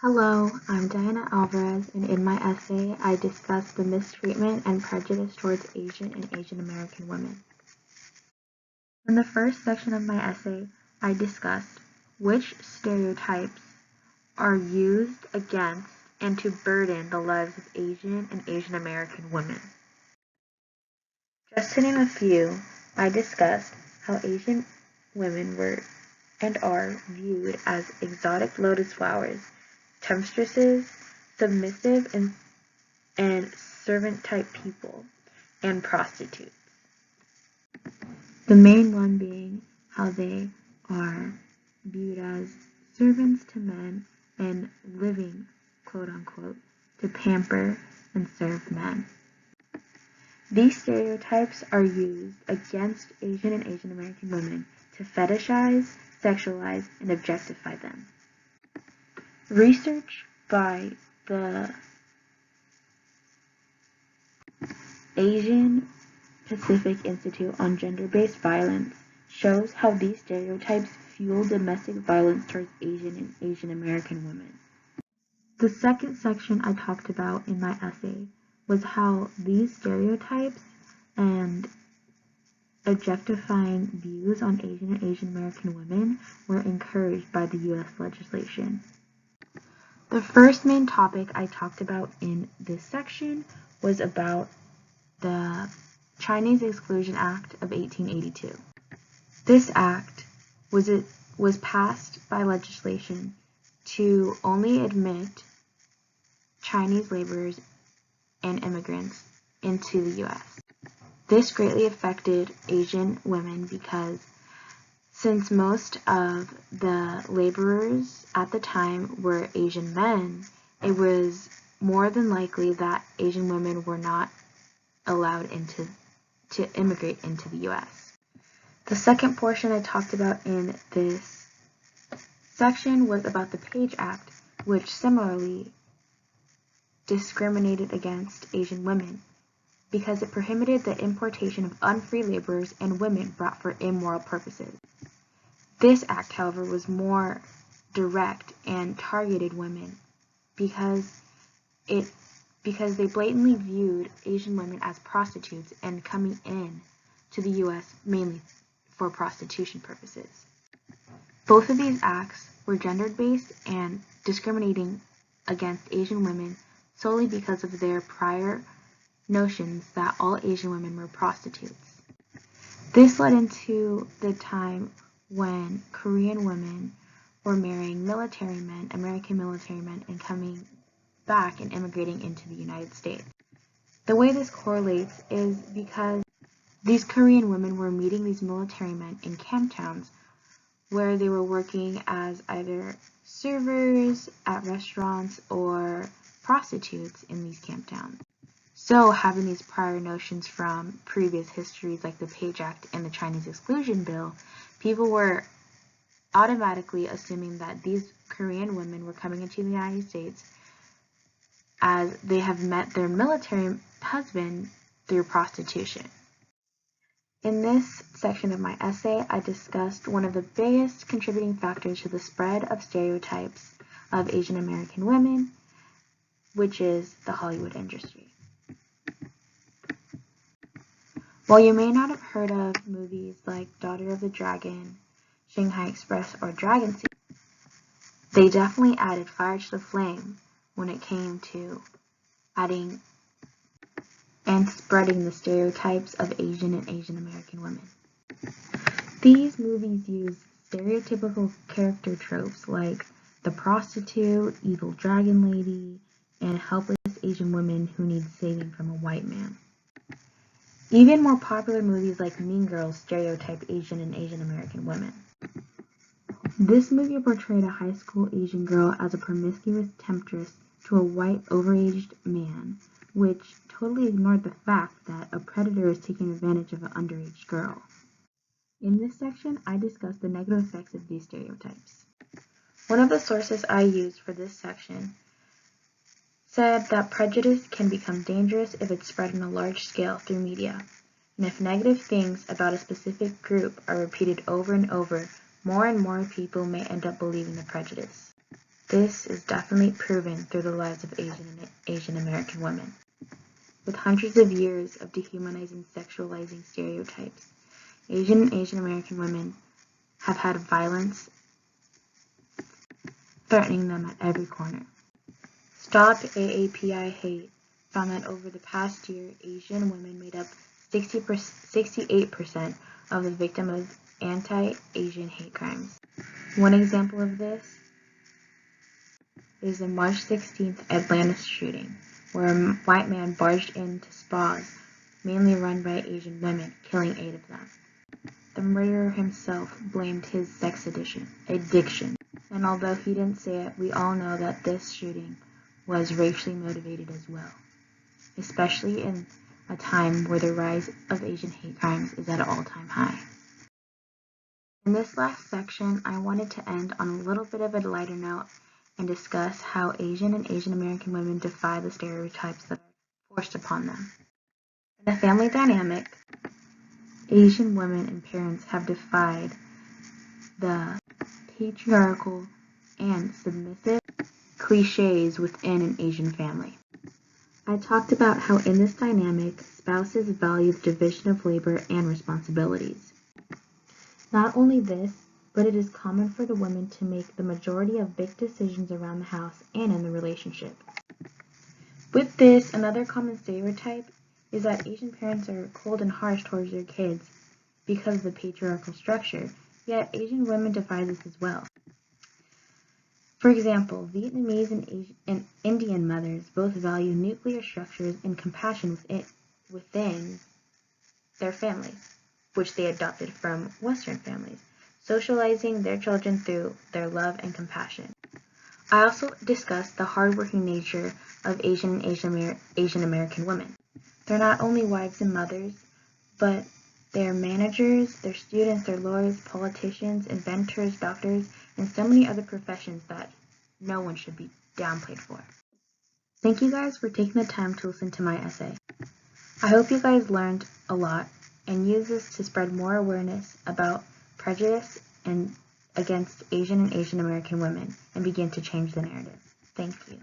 Hello, I'm Diana Alvarez, and in my essay, I discussed the mistreatment and prejudice towards Asian and Asian American women. In the first section of my essay, I discussed which stereotypes are used against and to burden the lives of Asian and Asian American women. Just to name a few, I discussed how Asian women were and are viewed as exotic lotus flowers, temptresses, submissive and servant-type people, and prostitutes. The main one being how they are viewed as servants to men and living, quote-unquote, to pamper and serve men. These stereotypes are used against Asian and Asian American women to fetishize, sexualize, and objectify them. Research by the Asian Pacific Institute on Gender-Based Violence shows how these stereotypes fuel domestic violence towards Asian and Asian American women. The second section I talked about in my essay was how these stereotypes and objectifying views on Asian and Asian American women were encouraged by the U.S. legislation. The first main topic I talked about in this section was about the Chinese Exclusion Act of 1882. This act was passed by legislation to only admit Chinese laborers and immigrants into the U.S. This greatly affected Asian women because since most of the laborers at the time were Asian men, it was more than likely that Asian women were not allowed to immigrate into the U.S. The second portion I talked about in this section was about the Page Act, which similarly discriminated against Asian women because it prohibited the importation of unfree laborers and women brought for immoral purposes. This act, however, was more direct and targeted women because they blatantly viewed Asian women as prostitutes and coming in to the U.S. mainly for prostitution purposes. Both of these acts were gender-based and discriminating against Asian women solely because of their prior notions that all Asian women were prostitutes. This led into the time when Korean women were marrying military men, American military men, and coming back and immigrating into the United States. The way this correlates is because these Korean women were meeting these military men in camp towns where they were working as either servers at restaurants or prostitutes in these camp towns. So having these prior notions from previous histories like the Page Act and the Chinese Exclusion Bill, people were automatically assuming that these Korean women were coming into the United States as they have met their military husband through prostitution. In this section of my essay, I discussed one of the biggest contributing factors to the spread of stereotypes of Asian American women, which is the Hollywood industry. While you may not have heard of movies like Daughter of the Dragon, Shanghai Express, or Dragon Seed, they definitely added fire to the flame when it came to adding and spreading the stereotypes of Asian and Asian American women. These movies use stereotypical character tropes like the prostitute, evil dragon lady, and helpless Asian women who need saving from a white man. Even more popular movies like Mean Girls stereotype Asian and Asian American women. This movie portrayed a high school Asian girl as a promiscuous temptress to a white overaged man, which totally ignored the fact that a predator is taking advantage of an underage girl. In this section, I discussed the negative effects of these stereotypes. One of the sources I used for this section said that prejudice can become dangerous if it's spread on a large scale through media, and if negative things about a specific group are repeated over and over, more and more people may end up believing the prejudice. This is definitely proven through the lives of Asian American women. With hundreds of years of dehumanizing, sexualizing stereotypes, Asian and Asian American women have had violence threatening them at every corner. Stop AAPI Hate found that over the past year, Asian women made up 68% of the victims of anti-Asian hate crimes. One example of this is the March 16th Atlanta shooting, where a white man barged into spas, mainly run by Asian women, killing 8 of them. The murderer himself blamed his sex addiction, and although he didn't say it, we all know that this shooting was racially motivated as well, especially in a time where the rise of Asian hate crimes is at an all-time high. In this last section, I wanted to end on a little bit of a lighter note and discuss how Asian and Asian American women defy the stereotypes that are forced upon them. In a family dynamic, Asian women and parents have defied the patriarchal and submissive cliches within an Asian family. I talked about how in this dynamic, spouses value the division of labor and responsibilities. Not only this, but it is common for the women to make the majority of big decisions around the house and in the relationship. With this, another common stereotype is that Asian parents are cold and harsh towards their kids because of the patriarchal structure, yet Asian women defy this as well. For example, Vietnamese and Indian mothers both value nuclear structures and compassion within their families, which they adopted from Western families, socializing their children through their love and compassion. I also discussed the hardworking nature of Asian and Asian American women. They're not only wives and mothers, but they're managers, they're students, they're lawyers, politicians, inventors, doctors, and so many other professions that no one should be downplayed for. Thank you guys for taking the time to listen to my essay. I hope you guys learned a lot and use this to spread more awareness about prejudice and against Asian and Asian American women and begin to change the narrative. Thank you.